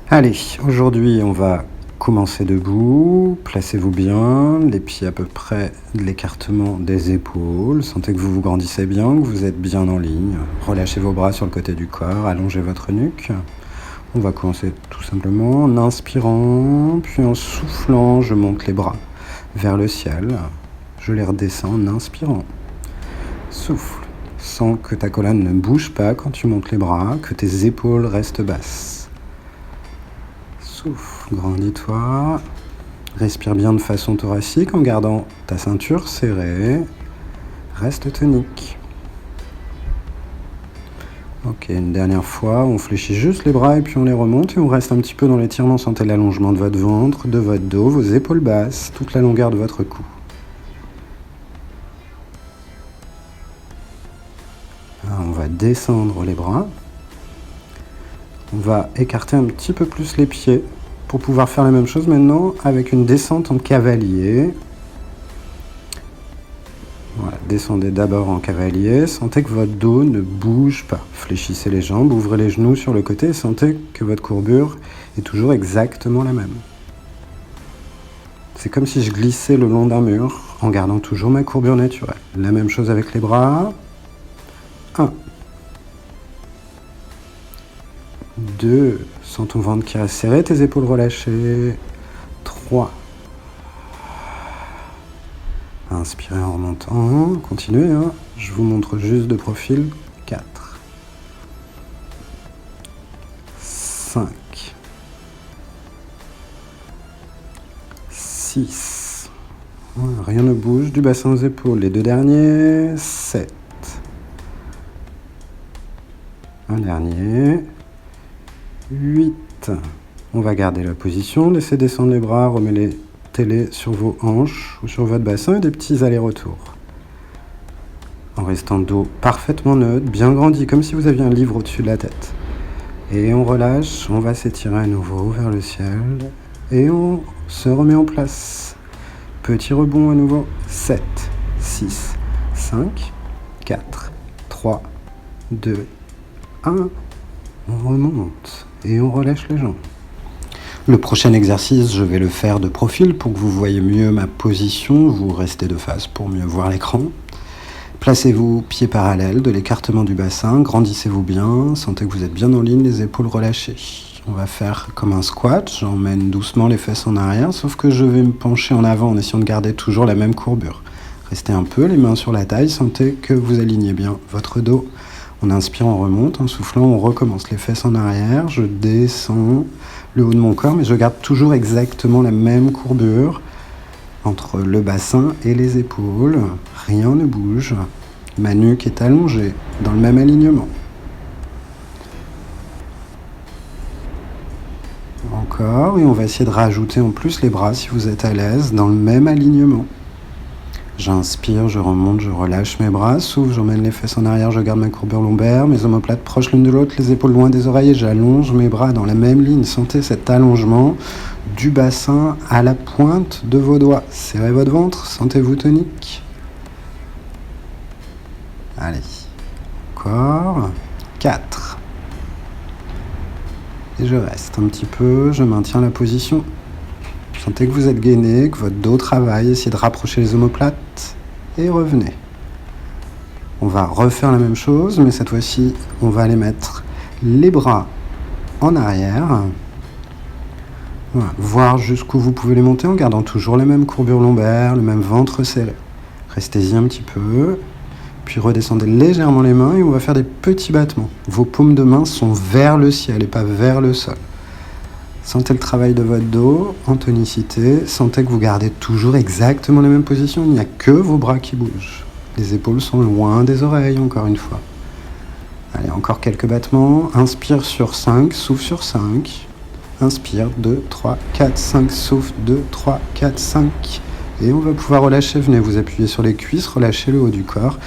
Allez, aujourd'hui on va commencer debout, placez-vous bien, les pieds à peu près de l'écartement des épaules, sentez que vous vous grandissez bien, que vous êtes bien en ligne, relâchez vos bras sur le côté du corps, allongez votre nuque. On va commencer tout simplement en inspirant, puis en soufflant, je monte les bras vers le ciel, je les redescends en inspirant. Souffle, sens que ta colonne ne bouge pas quand tu montes les bras, que tes épaules restent basses. Souffle, grandis-toi, respire bien de façon thoracique en gardant ta ceinture serrée, reste tonique. Ok, une dernière fois, on fléchit juste les bras et puis on les remonte et on reste un petit peu dans l'étirement. Sentez l'allongement de votre ventre, de votre dos, vos épaules basses, toute la longueur de votre cou. On va descendre les bras. On va écarter un petit peu plus les pieds pour pouvoir faire la même chose maintenant avec une descente en cavalier. Voilà, descendez d'abord en cavalier, sentez que votre dos ne bouge pas. Fléchissez les jambes, ouvrez les genoux sur le côté et sentez que votre courbure est toujours exactement la même. C'est comme si je glissais le long d'un mur en gardant toujours ma courbure naturelle. La même chose avec les bras. 1. 2. Sens ton ventre qui reste serré, tes épaules relâchées. 3. Inspirez en remontant, continuez, je vous montre juste de profil. 4. 5. 6. Rien ne bouge, du bassin aux épaules. Les deux derniers. 7. Un dernier. 8. On va garder la position, laissez descendre les bras, remettez-les sur vos hanches ou sur votre bassin et des petits allers-retours. En restant dos parfaitement neutre, bien grandi, comme si vous aviez un livre au-dessus de la tête. Et on relâche, on va s'étirer à nouveau vers le ciel et on se remet en place. Petit rebond à nouveau. 7, 6, 5, 4, 3, 2, 1. On remonte et on relâche les jambes. Le prochain exercice, je vais le faire de profil pour que vous voyez mieux ma position. Vous restez de face pour mieux voir l'écran. Placez-vous pieds parallèles de l'écartement du bassin. Grandissez-vous bien. Sentez que vous êtes bien en ligne, les épaules relâchées. On va faire comme un squat. J'emmène doucement les fesses en arrière, sauf que je vais me pencher en avant en essayant de garder toujours la même courbure. Restez un peu, les mains sur la taille. Sentez que vous alignez bien votre dos. On inspire, on remonte, en soufflant, on recommence les fesses en arrière, je descends le haut de mon corps, mais je garde toujours exactement la même courbure entre le bassin et les épaules. Rien ne bouge, ma nuque est allongée, dans le même alignement. Encore, et on va essayer de rajouter en plus les bras si vous êtes à l'aise, dans le même alignement. J'inspire, je remonte, je relâche mes bras, souffle, j'emmène les fesses en arrière, je garde ma courbure lombaire, mes omoplates proches l'une de l'autre, les épaules loin des oreilles et j'allonge mes bras dans la même ligne. Sentez cet allongement du bassin à la pointe de vos doigts. Serrez votre ventre, sentez-vous tonique. Allez, encore. 4. Et je reste un petit peu, je maintiens la position. Sentez que vous êtes gainé, que votre dos travaille, essayez de rapprocher les omoplates et revenez. On va refaire la même chose, mais cette fois-ci, on va aller mettre les bras en arrière. Voilà, voir jusqu'où vous pouvez les monter en gardant toujours la même courbure lombaire, le même ventre serré. Restez-y un petit peu, puis redescendez légèrement les mains et on va faire des petits battements. Vos paumes de main sont vers le ciel et pas vers le sol. Sentez le travail de votre dos en tonicité. Sentez que vous gardez toujours exactement la même position. Il n'y a que vos bras qui bougent. Les épaules sont loin des oreilles, encore une fois. Allez, encore quelques battements. Inspire sur 5, souffle sur 5. Inspire, 2, 3, 4, 5, souffle, 2, 3, 4, 5. Et on va pouvoir relâcher. Venez vous appuyer sur les cuisses, relâchez le haut du corps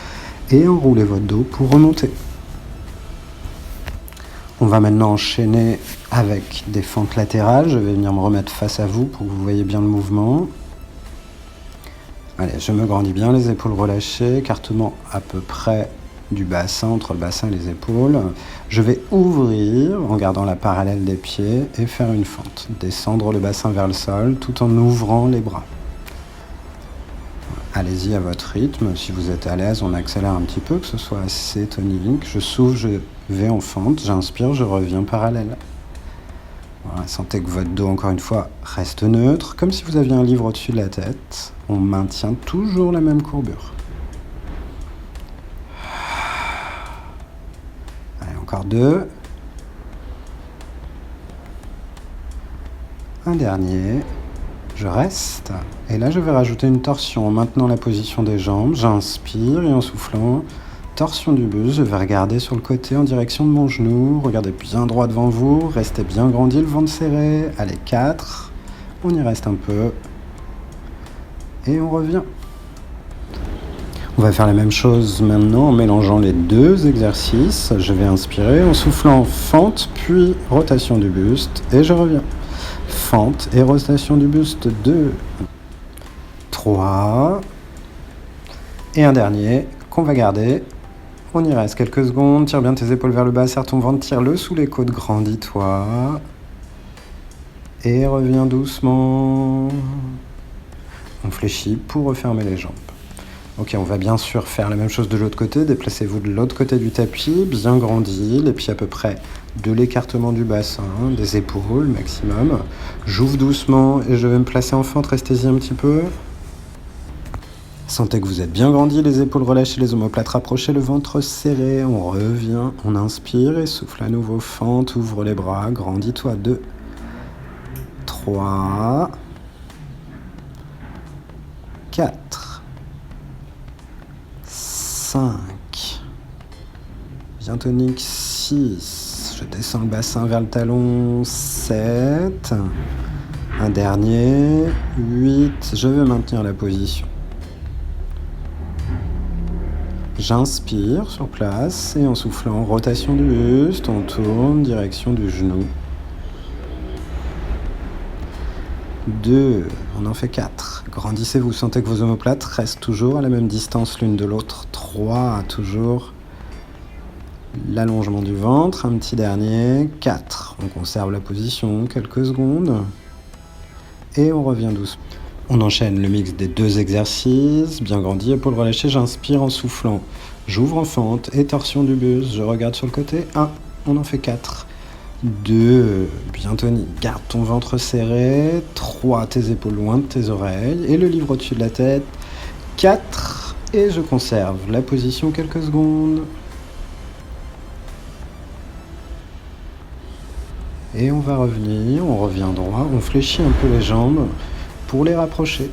et enroulez votre dos pour remonter. On va maintenant enchaîner avec des fentes latérales. Je vais venir me remettre face à vous pour que vous voyez bien le mouvement. Allez, je me grandis bien, les épaules relâchées, écartement à peu près du bassin, entre le bassin et les épaules. Je vais ouvrir en gardant la parallèle des pieds et faire une fente. Descendre le bassin vers le sol tout en ouvrant les bras. Allez-y à votre rythme. Si vous êtes à l'aise, on accélère un petit peu, que ce soit assez tonique. Je souffle, je vais en fente, j'inspire, je reviens parallèle. Voilà, sentez que votre dos, encore une fois, reste neutre, comme si vous aviez un livre au-dessus de la tête. On maintient toujours la même courbure. Allez, encore 2. Un dernier. Je reste. Et là, je vais rajouter une torsion en maintenant la position des jambes. J'inspire et en soufflant, torsion du buste. Je vais regarder sur le côté en direction de mon genou. Regardez bien droit devant vous. Restez bien grandi, le ventre serré. Allez, 4. On y reste un peu. Et on revient. On va faire la même chose maintenant en mélangeant les deux exercices. Je vais inspirer en soufflant fente, puis rotation du buste. Et je reviens. Fente et rotation du buste. 2. 3. Et un dernier qu'on va garder. On y reste quelques secondes. Tire bien tes épaules vers le bas, serre ton ventre, tire-le sous les côtes, grandis-toi. Et reviens doucement. On fléchit pour refermer les jambes. Ok, on va bien sûr faire la même chose de l'autre côté. Déplacez-vous de l'autre côté du tapis, bien grandi, les pieds à peu près de l'écartement du bassin, des épaules maximum. J'ouvre doucement et je vais me placer en fente, restez-y un petit peu. Sentez que vous êtes bien grandi, les épaules relâchées, les omoplates rapprochées, le ventre serré. On revient, on inspire et souffle à nouveau, fente, ouvre les bras, grandis-toi. 2, 3, 4, 5, bien tonique, 6, je descends le bassin vers le talon, 7, un dernier, 8, je vais maintenir la position. J'inspire sur place et en soufflant, rotation du buste, on tourne, direction du genou. 2, on en fait 4. Grandissez-vous, sentez que vos omoplates restent toujours à la même distance l'une de l'autre. 3, toujours l'allongement du ventre, un petit dernier. 4, on conserve la position quelques secondes. Et on revient doucement. On enchaîne le mix des deux exercices, bien grandi, épaules relâchées, j'inspire en soufflant. J'ouvre en fente et torsion du buste, je regarde sur le côté. 1, on en fait 4. 2, bien tonique, garde ton ventre serré. 3, tes épaules loin de tes oreilles et le livre au-dessus de la tête. 4, et je conserve la position quelques secondes. Et on va revenir, on revient droit, on fléchit un peu les jambes pour les rapprocher.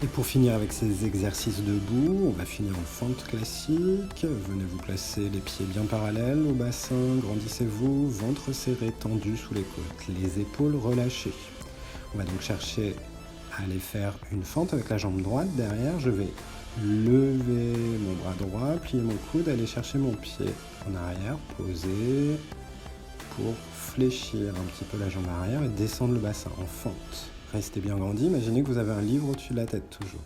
Et pour finir avec ces exercices debout, on va finir en fente classique. Venez vous placer les pieds bien parallèles au bassin, grandissez-vous, ventre serré, tendu sous les côtes, les épaules relâchées. On va donc chercher à aller faire une fente avec la jambe droite. Derrière, je vais lever mon bras droit, plier mon coude, aller chercher mon pied en arrière, poser pour fléchir un petit peu la jambe arrière et descendre le bassin en fente. Restez bien grandi, imaginez que vous avez un livre au-dessus de la tête toujours.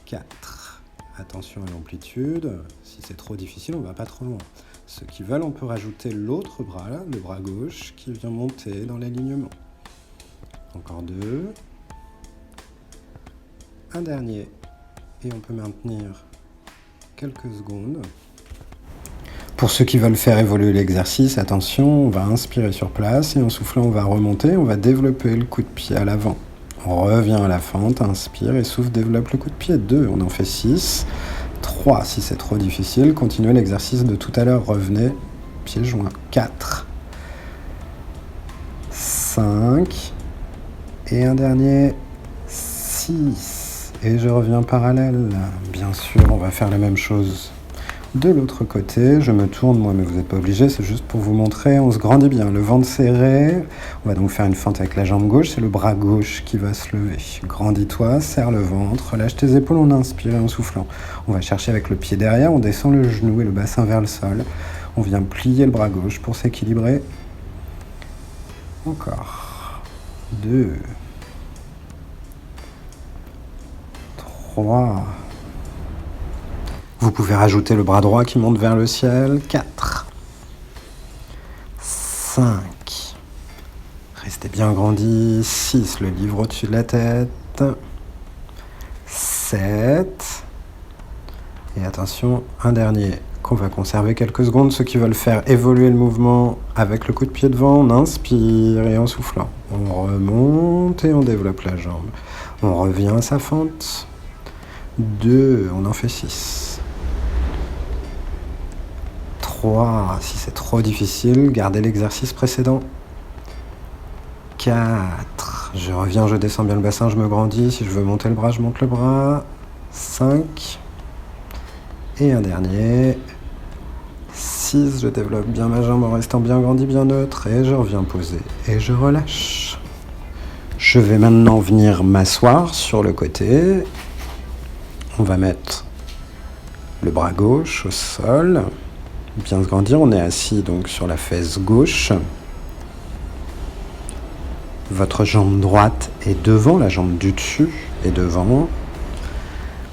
4. Attention à l'amplitude, si c'est trop difficile, on ne va pas trop loin. Ceux qui veulent, on peut rajouter l'autre bras, là, le bras gauche, qui vient monter dans l'alignement. Encore 2. Un dernier. Et on peut maintenir quelques secondes. Pour ceux qui veulent faire évoluer l'exercice, attention, on va inspirer sur place et en soufflant, on va remonter, on va développer le coup de pied à l'avant. On revient à la fente, inspire et souffle, développe le coup de pied. 2, on en fait 6. 3, si c'est trop difficile, continuez l'exercice de tout à l'heure, revenez, pieds joints. 4, 5, et un dernier, 6. Et je reviens parallèle. Bien sûr, on va faire la même chose de l'autre côté, je me tourne moi, mais vous n'êtes pas obligé, c'est juste pour vous montrer, on se grandit bien, le ventre serré, on va donc faire une fente avec la jambe gauche, c'est le bras gauche qui va se lever. Grandis-toi, serre le ventre, relâche tes épaules, on inspire et en soufflant. On va chercher avec le pied derrière, on descend le genou et le bassin vers le sol, on vient plier le bras gauche pour s'équilibrer. Encore. 2, 3. Vous pouvez rajouter le bras droit qui monte vers le ciel. 4, 5, restez bien grandi. 6, le livre au-dessus de la tête. 7, et attention, un dernier qu'on va conserver quelques secondes. Ceux qui veulent faire évoluer le mouvement avec le coup de pied devant, on inspire et en soufflant, on remonte et on développe la jambe. On revient à sa fente. 2, on en fait 6. 3, si c'est trop difficile, gardez l'exercice précédent. 4, je reviens, je descends bien le bassin, je me grandis. Si je veux monter le bras, je monte le bras. 5, et un dernier. 6, je développe bien ma jambe en restant bien grandi, bien neutre, et je reviens poser, et je relâche. Je vais maintenant venir m'asseoir sur le côté. On va mettre le bras gauche au sol, bien se grandir. On est assis donc sur la fesse gauche. Votre jambe droite est devant, la jambe du dessus est devant.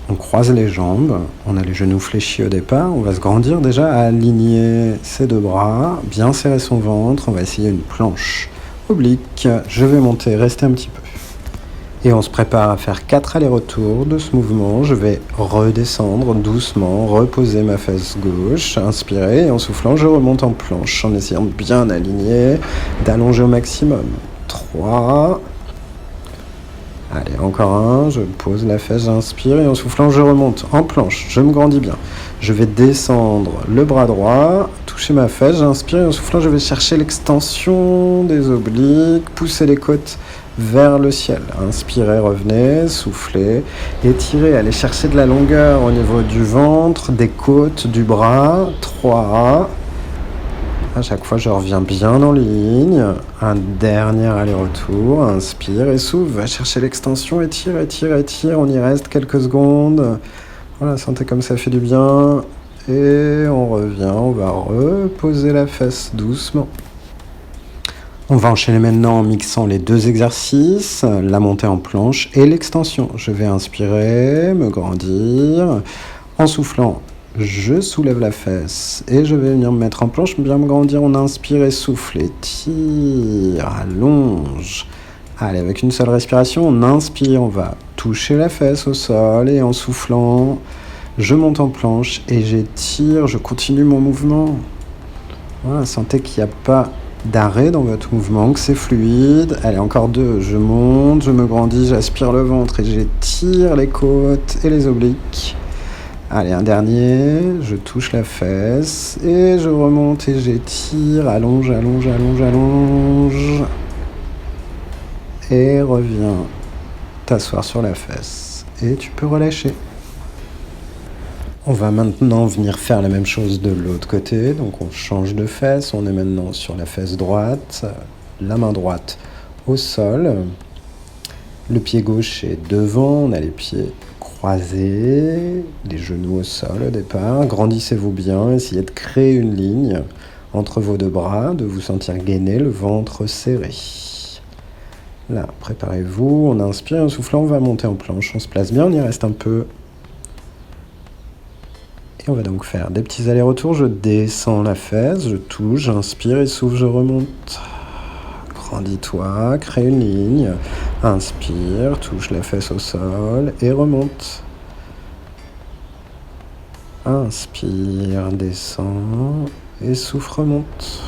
On croise les jambes, on a les genoux fléchis au départ. On va se grandir déjà à aligner ses deux bras, bien serrer son ventre. On va essayer une planche oblique. Je vais monter, rester un petit peu. Et on se prépare à faire 4 allers-retours de ce mouvement. Je vais redescendre doucement, reposer ma fesse gauche, inspirer, et en soufflant, je remonte en planche, en essayant de bien aligner, d'allonger au maximum. 3. Allez, encore un, je pose la fesse, j'inspire, et en soufflant, je remonte en planche, je me grandis bien. Je vais descendre le bras droit, toucher ma fesse, j'inspire, et en soufflant, je vais chercher l'extension des obliques, pousser les côtes vers le ciel. Inspirez, revenez, soufflez, étirez, allez chercher de la longueur au niveau du ventre, des côtes, du bras. 3. À chaque fois, je reviens bien en ligne. Un dernier aller-retour. Inspire et souffle. Va chercher l'extension. Étire, étire, étire. On y reste quelques secondes. Voilà, sentez comme ça fait du bien. Et on revient. On va reposer la fesse doucement. On va enchaîner maintenant en mixant les deux exercices, la montée en planche et l'extension. Je vais inspirer, me grandir. En soufflant, je soulève la fesse et je vais venir me mettre en planche, bien me grandir. On inspire et souffle, étire, allonge. Allez, avec une seule respiration, on inspire, on va toucher la fesse au sol et en soufflant, je monte en planche et j'étire, je continue mon mouvement. Voilà, sentez qu'il n'y a pas d'arrêt dans votre mouvement, que c'est fluide. Allez, encore 2, je monte, je me grandis, j'aspire le ventre et j'étire les côtes et les obliques. Allez, un dernier, je touche la fesse et je remonte et j'étire, allonge, allonge, allonge, allonge. Et reviens t'asseoir sur la fesse et tu peux relâcher. On va maintenant venir faire la même chose de l'autre côté. Donc on change de fesse, on est maintenant sur la fesse droite, la main droite au sol. Le pied gauche est devant, on a les pieds croisés, les genoux au sol au départ. Grandissez-vous bien, essayez de créer une ligne entre vos deux bras, de vous sentir gainer, le ventre serré. Là, préparez-vous, on inspire, en soufflant, on va monter en planche, on se place bien, on y reste un peu. Et on va donc faire des petits allers-retours. Je descends la fesse, je touche, j'inspire et souffle, je remonte. Grandis-toi, crée une ligne. Inspire, touche la fesse au sol et remonte. Inspire, descend et souffle, remonte.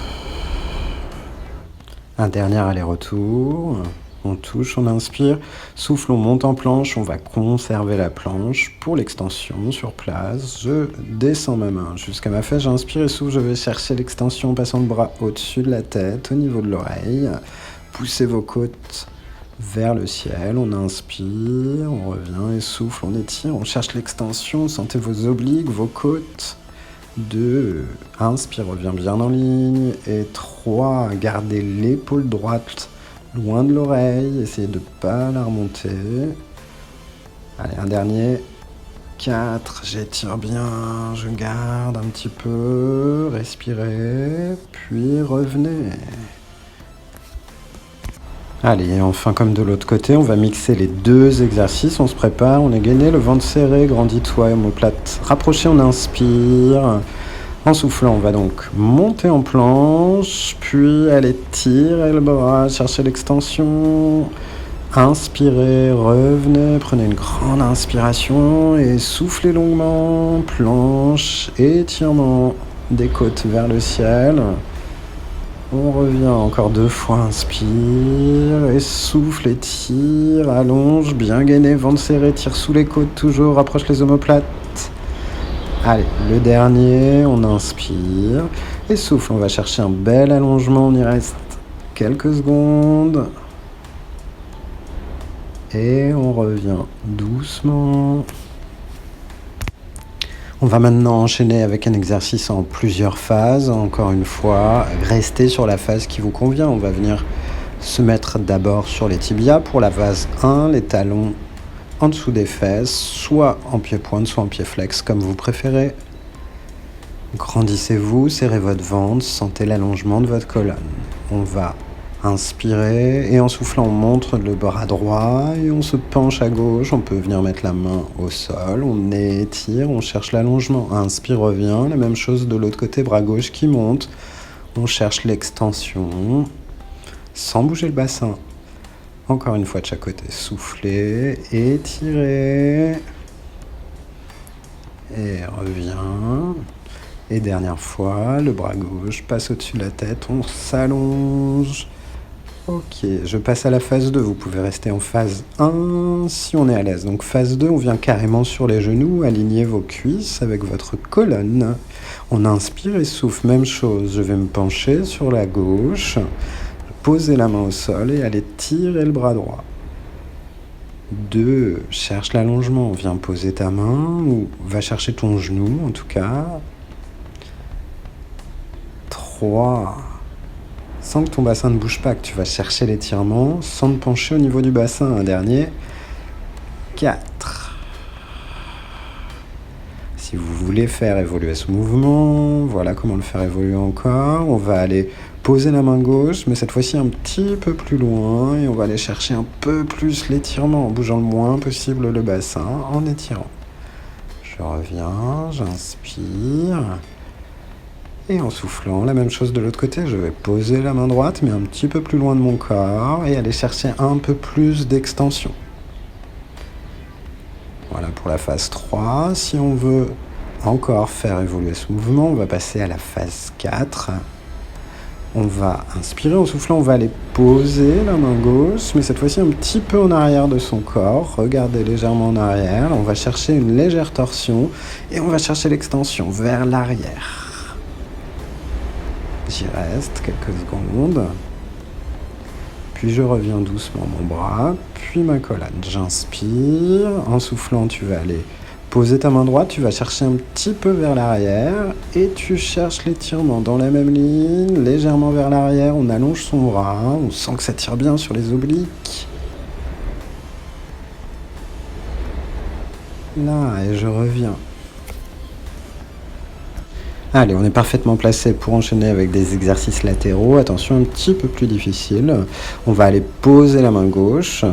Un dernier aller-retour. On touche, on inspire, souffle, on monte en planche, on va conserver la planche pour l'extension sur place. Je descends ma main jusqu'à ma fesse, j'inspire et souffle, je vais chercher l'extension en passant le bras au-dessus de la tête, au niveau de l'oreille. Poussez vos côtes vers le ciel, on inspire, on revient et souffle, on étire, on cherche l'extension, sentez vos obliques, vos côtes. 2, inspire, reviens bien en ligne. Et 3, gardez l'épaule droite loin de l'oreille, essayez de ne pas la remonter. Allez, un dernier. 4, j'étire bien, je garde un petit peu, respirez, puis revenez. Allez, et enfin, comme de l'autre côté, on va mixer les deux exercices. On se prépare, on est gainé, le ventre serré, grandis-toi, omoplate rapprochée, on inspire. En soufflant, on va donc monter en planche, puis aller tirer le bras, chercher l'extension. Inspirez, revenez, prenez une grande inspiration et soufflez longuement, planche, étirement des côtes vers le ciel. On revient encore 2 fois, inspire et souffle, étire, allonge, bien gainé, ventre serré, tire sous les côtes toujours, rapproche les omoplates. Allez, le dernier, on inspire et souffle, on va chercher un bel allongement, on y reste quelques secondes. Et on revient doucement. On va maintenant enchaîner avec un exercice en plusieurs phases. Encore une fois, restez sur la phase qui vous convient. On va venir se mettre d'abord sur les tibias. Pour la phase 1, les talons en dessous des fesses, soit en pied-pointe, soit en pied-flex, comme vous préférez. Grandissez-vous, serrez votre ventre, sentez l'allongement de votre colonne. On va inspirer et en soufflant, on montre le bras droit et on se penche à gauche. On peut venir mettre la main au sol, on étire, on cherche l'allongement. Inspire, revient, la même chose de l'autre côté, bras gauche qui monte. On cherche l'extension sans bouger le bassin. Encore une fois de chaque côté, soufflez, étirez et revient. Et dernière fois, le bras gauche passe au-dessus de la tête, on s'allonge. Ok, je passe à la phase 2. Vous pouvez rester en phase 1 si on est à l'aise. Donc phase 2, on vient carrément sur les genoux, alignez vos cuisses avec votre colonne. On inspire et souffle, même chose. Je vais me pencher sur la gauche, poser la main au sol et aller tirer le bras droit. 2, cherche l'allongement. Viens poser ta main ou va chercher ton genou en tout cas. 3, sans que ton bassin ne bouge pas, que tu vas chercher l'étirement, sans te pencher au niveau du bassin. Un dernier. 4. Si vous voulez faire évoluer ce mouvement, voilà comment le faire évoluer encore. On va aller poser la main gauche, mais cette fois-ci un petit peu plus loin, et on va aller chercher un peu plus l'étirement, en bougeant le moins possible le bassin, en étirant. Je reviens, j'inspire. Et en soufflant, la même chose de l'autre côté, je vais poser la main droite, mais un petit peu plus loin de mon corps, et aller chercher un peu plus d'extension. Voilà pour la phase 3. Si on veut encore faire évoluer ce mouvement, on va passer à la phase 4. On va inspirer, en soufflant, on va aller poser la main gauche, mais cette fois-ci un petit peu en arrière de son corps. Regardez légèrement en arrière. On va chercher une légère torsion, et on va chercher l'extension vers l'arrière. J'y reste quelques secondes. Puis je reviens doucement mon bras, puis ma colonne. J'inspire. En soufflant, tu vas aller poser ta main droite, tu vas chercher un petit peu vers l'arrière et tu cherches l'étirement dans la même ligne, légèrement vers l'arrière. On allonge son bras, on sent que ça tire bien sur les obliques. Là, et je reviens. Allez, on est parfaitement placé pour enchaîner avec des exercices latéraux. Attention, un petit peu plus difficile. On va aller poser la main gauche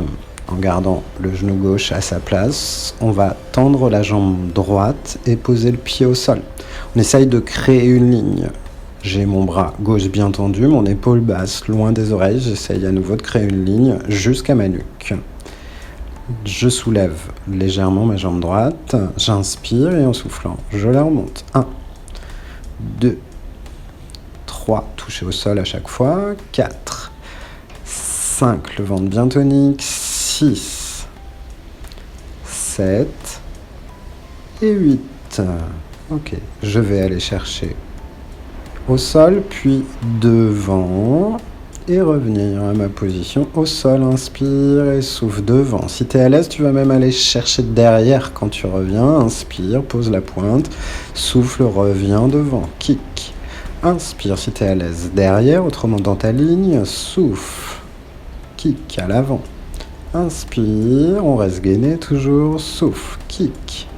en gardant le genou gauche à sa place. On va tendre la jambe droite et poser le pied au sol. On essaye de créer une ligne. J'ai mon bras gauche bien tendu, mon épaule basse, loin des oreilles. J'essaye à nouveau de créer une ligne jusqu'à ma nuque. Je soulève légèrement ma jambe droite. J'inspire et en soufflant, je la remonte. 1, 2, 3, toucher au sol à chaque fois, 4, 5, le ventre bien tonique, 6, 7 et 8. Ok, je vais aller chercher au sol, puis devant et revenir à ma position au sol. Inspire et souffle devant. Si tu es à l'aise, tu vas même aller chercher derrière quand tu reviens. Inspire, pose la pointe, souffle, reviens devant, kick. Inspire si tu es à l'aise derrière, autrement dans ta ligne, souffle, kick à l'avant. Inspire, on reste gainé toujours, souffle, kick.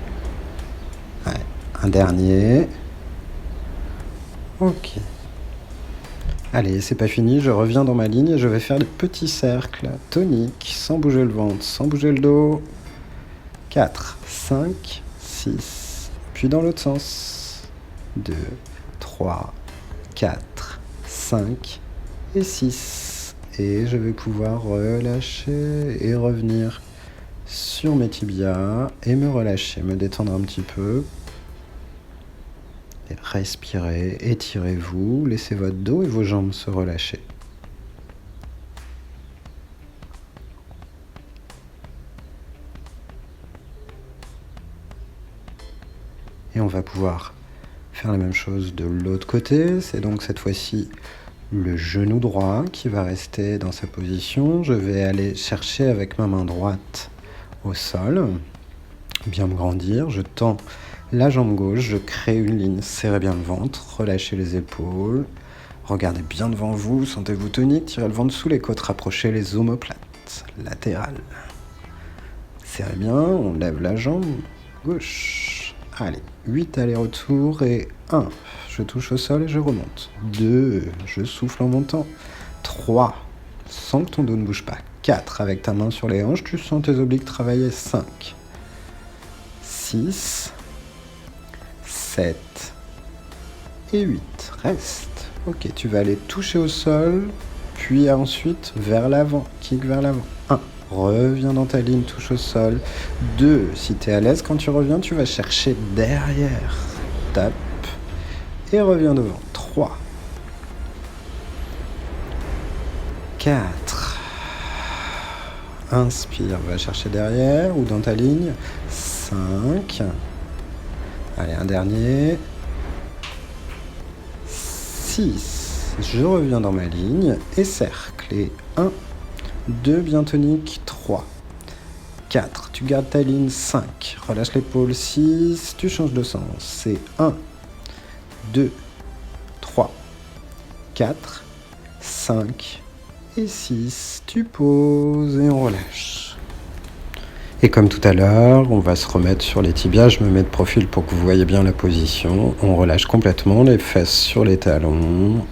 Ouais, un dernier. Ok. Allez, c'est pas fini, je reviens dans ma ligne et je vais faire des petits cercles toniques, sans bouger le ventre, sans bouger le dos. 4, 5, 6, puis dans l'autre sens. 2, 3, 4, 5 et 6. Et je vais pouvoir relâcher et revenir sur mes tibias et me relâcher, me détendre un petit peu. Et respirez, étirez-vous, laissez votre dos et vos jambes se relâcher. Et on va pouvoir faire la même chose de l'autre côté. C'est donc cette fois-ci le genou droit qui va rester dans sa position. Je vais aller chercher avec ma main droite au sol, bien me grandir. Je tends la jambe gauche, je crée une ligne, serrez bien le ventre, relâchez les épaules. Regardez bien devant vous, sentez-vous tonique, tirez le ventre sous les côtes, rapprochez les omoplates latérales. Serrez bien, on lève la jambe gauche. Allez, 8 allers-retours et 1. Je touche au sol et je remonte. 2, je souffle en montant. 3, sans que ton dos ne bouge pas. 4, avec ta main sur les hanches, tu sens tes obliques travailler. 5, 6, 7 et 8. Reste. Ok, tu vas aller toucher au sol, puis ensuite vers l'avant. Kick vers l'avant. 1. Reviens dans ta ligne, touche au sol. 2. Si tu es à l'aise, quand tu reviens, tu vas chercher derrière. Tape. Et reviens devant. 3. 4. Inspire, va chercher derrière ou dans ta ligne. 5. Allez, un dernier. 6. Je reviens dans ma ligne et cercle. Et 1. 2, bien tonique, 3, 4, tu gardes ta ligne, 5, relâche l'épaule, 6, tu changes de sens, c'est 1, 2, 3, 4, 5 et 6, tu poses et on relâche. Et comme tout à l'heure, on va se remettre sur les tibias, je me mets de profil pour que vous voyez bien la position, on relâche complètement les fesses sur les talons,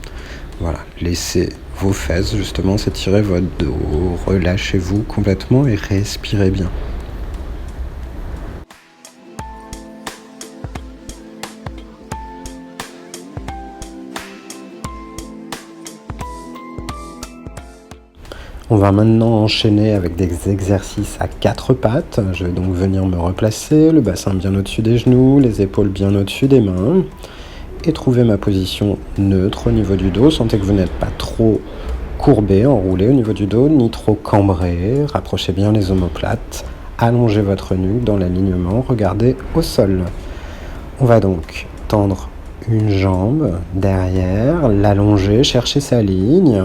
voilà, laissez vos fesses, justement, s'étirez votre dos, relâchez-vous complètement et respirez bien. On va maintenant enchaîner avec des exercices à 4 pattes. Je vais donc venir me replacer, le bassin bien au-dessus des genoux, les épaules bien au-dessus des mains. Et trouver ma position neutre au niveau du dos. Sentez que vous n'êtes pas trop courbé, enroulé au niveau du dos, ni trop cambré. Rapprochez bien les omoplates. Allongez votre nuque dans l'alignement. Regardez au sol. On va donc tendre une jambe derrière, l'allonger, chercher sa ligne.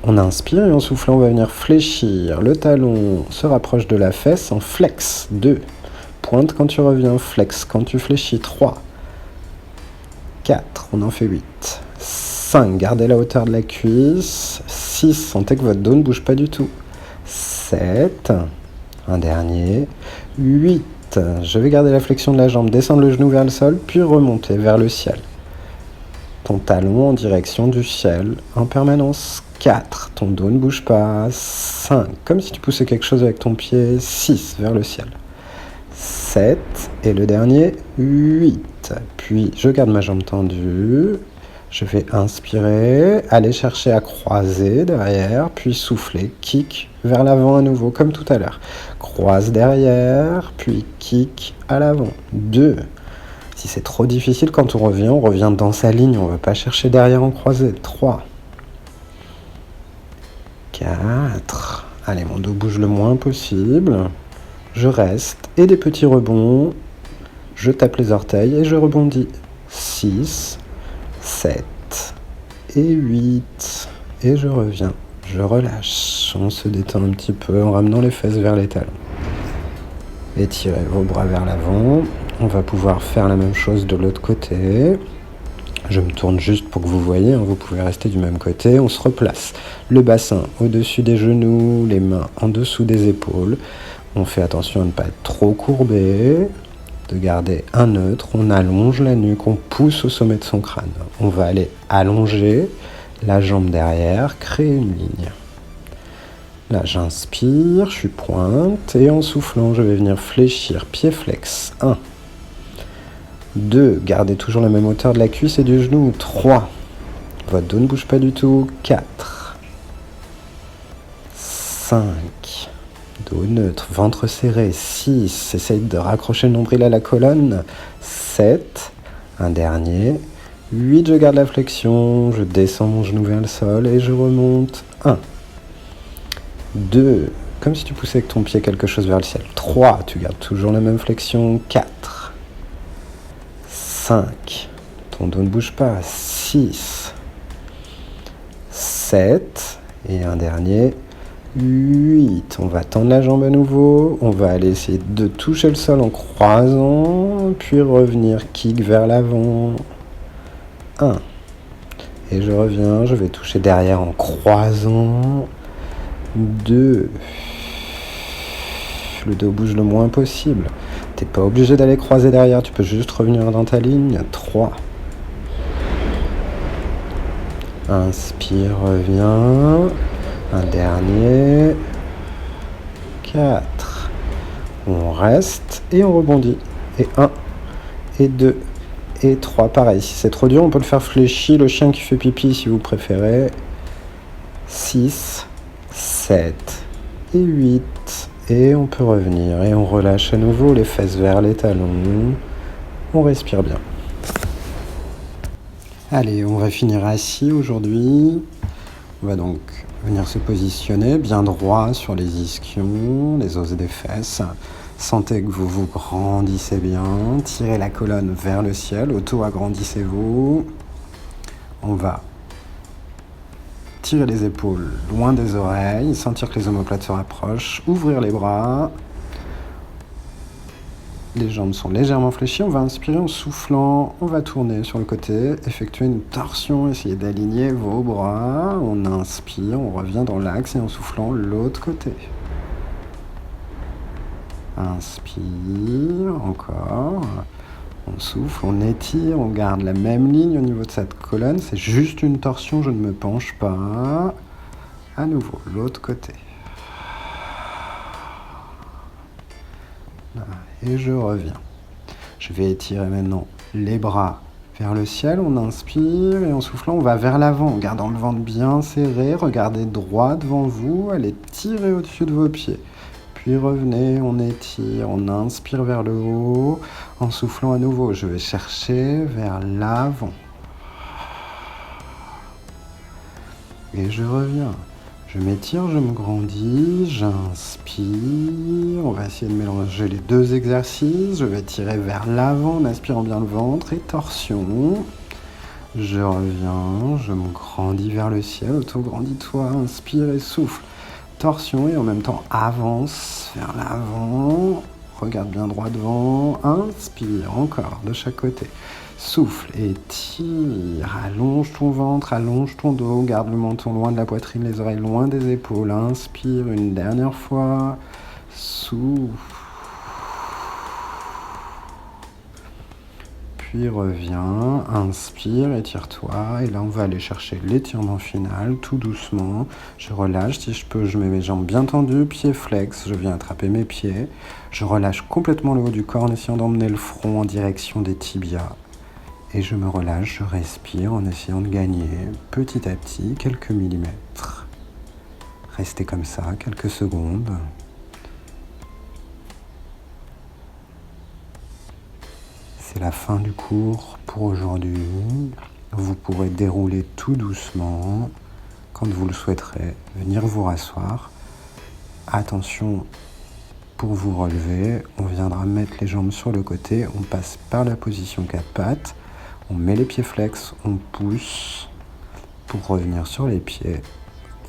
On inspire et en soufflant, on va venir fléchir. Le talon se rapproche de la fesse en flex. 2. Pointe quand tu reviens, flex quand tu fléchis. 3. 4, on en fait 8. 5, gardez la hauteur de la cuisse. 6, sentez que votre dos ne bouge pas du tout. 7, un dernier. 8, je vais garder la flexion de la jambe, descendre le genou vers le sol, puis remonter vers le ciel. Ton talon en direction du ciel en permanence. 4, ton dos ne bouge pas. 5, comme si tu poussais quelque chose avec ton pied. 6, vers le ciel. 7, et le dernier, 8. Puis je garde ma jambe tendue, je vais inspirer, aller chercher à croiser derrière, puis souffler, kick vers l'avant à nouveau, comme tout à l'heure. Croise derrière, puis kick à l'avant. 2. Si c'est trop difficile, quand on revient dans sa ligne, on ne va pas chercher derrière en croisé. 3. 4. Allez, mon dos bouge le moins possible. Je reste, et des petits rebonds. Je tape les orteils et je rebondis. 6, 7 et 8. Et je reviens. Je relâche. On se détend un petit peu en ramenant les fesses vers les talons. Étirez vos bras vers l'avant. On va pouvoir faire la même chose de l'autre côté. Je me tourne juste pour que vous voyez, hein, vous pouvez rester du même côté. On se replace. Le bassin au-dessus des genoux, les mains en dessous des épaules. On fait attention à ne pas être trop courbé. de garder un neutre, on allonge la nuque, on pousse au sommet de son crâne. On va aller allonger la jambe derrière, créer une ligne. Là, j'inspire, je suis pointe, et en soufflant, je vais venir fléchir, pied flex. 1, 2, gardez toujours la même hauteur de la cuisse et du genou. 3, votre dos ne bouge pas du tout. 4, 5, dos neutre, ventre serré. 6, essaye de raccrocher le nombril à la colonne. 7, un dernier. 8, je garde la flexion, je descends mon genou vers le sol et je remonte. 1, 2, comme si tu poussais avec ton pied quelque chose vers le ciel. 3, tu gardes toujours la même flexion. 4, 5, ton dos ne bouge pas. 6, 7, et un dernier. 8, on va tendre la jambe à nouveau. On va aller essayer de toucher le sol en croisant, puis revenir kick vers l'avant. 1, et je reviens, je vais toucher derrière en croisant. 2, le dos bouge le moins possible. T'es pas obligé d'aller croiser derrière, tu peux juste revenir dans ta ligne. 3, inspire, reviens. Un dernier. 4, on reste et on rebondit. Et 1, et 2, et 3, pareil. Si c'est trop dur, on peut le faire fléchi, le chien qui fait pipi si vous préférez. 6, 7 et 8. Et on peut revenir et on relâche à nouveau les fesses vers les talons. On respire bien. Allez, on va finir assis aujourd'hui. On va donc venir se positionner bien droit sur les ischions, les os des fesses. Sentez que vous vous grandissez bien. Tirez la colonne vers le ciel, auto-agrandissez-vous. On va tirer les épaules loin des oreilles, sentir que les omoplates se rapprochent, ouvrir les bras. Les jambes sont légèrement fléchies, on va inspirer en soufflant, on va tourner sur le côté, effectuer une torsion, essayer d'aligner vos bras. On inspire, on revient dans l'axe et en soufflant l'autre côté. Inspire, encore. On souffle, on étire, on garde la même ligne au niveau de cette colonne. C'est juste une torsion, je ne me penche pas. À nouveau, l'autre côté. Et je reviens. Je vais étirer maintenant les bras vers le ciel. On inspire et en soufflant, on va vers l'avant en gardant le ventre bien serré. Regardez droit devant vous. Allez tirer au-dessus de vos pieds. Puis revenez, on étire, on inspire vers le haut. En soufflant à nouveau, je vais chercher vers l'avant. Et je reviens. Je m'étire, je me grandis, j'inspire. On va essayer de mélanger les deux exercices. Je vais tirer vers l'avant en aspirant bien le ventre et torsion. Je reviens, je me grandis vers le ciel. Auto-grandis-toi, inspire et souffle. Torsion et en même temps avance vers l'avant. Regarde bien droit devant. Inspire encore de chaque côté. Souffle et tire, allonge ton ventre, allonge ton dos, garde le menton loin de la poitrine, les oreilles loin des épaules. Inspire une dernière fois, souffle. Puis reviens, inspire, étire-toi. Et là, on va aller chercher l'étirement final, tout doucement. Je relâche, si je peux, je mets mes jambes bien tendues, pieds flex, je viens attraper mes pieds. Je relâche complètement le haut du corps en essayant d'emmener le front en direction des tibias. Et je me relâche, je respire en essayant de gagner petit à petit quelques millimètres. Restez comme ça quelques secondes. C'est la fin du cours pour aujourd'hui. Vous pourrez dérouler tout doucement. Quand vous le souhaiterez, venir vous rasseoir. Attention pour vous relever. On viendra mettre les jambes sur le côté. On passe par la position 4 pattes. On met les pieds flex, on pousse pour revenir sur les pieds.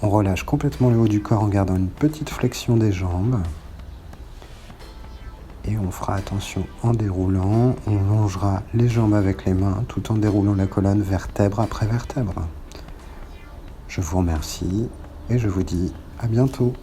On relâche complètement le haut du corps en gardant une petite flexion des jambes. Et on fera attention en déroulant. On longera les jambes avec les mains tout en déroulant la colonne vertèbre après vertèbre. Je vous remercie et je vous dis à bientôt.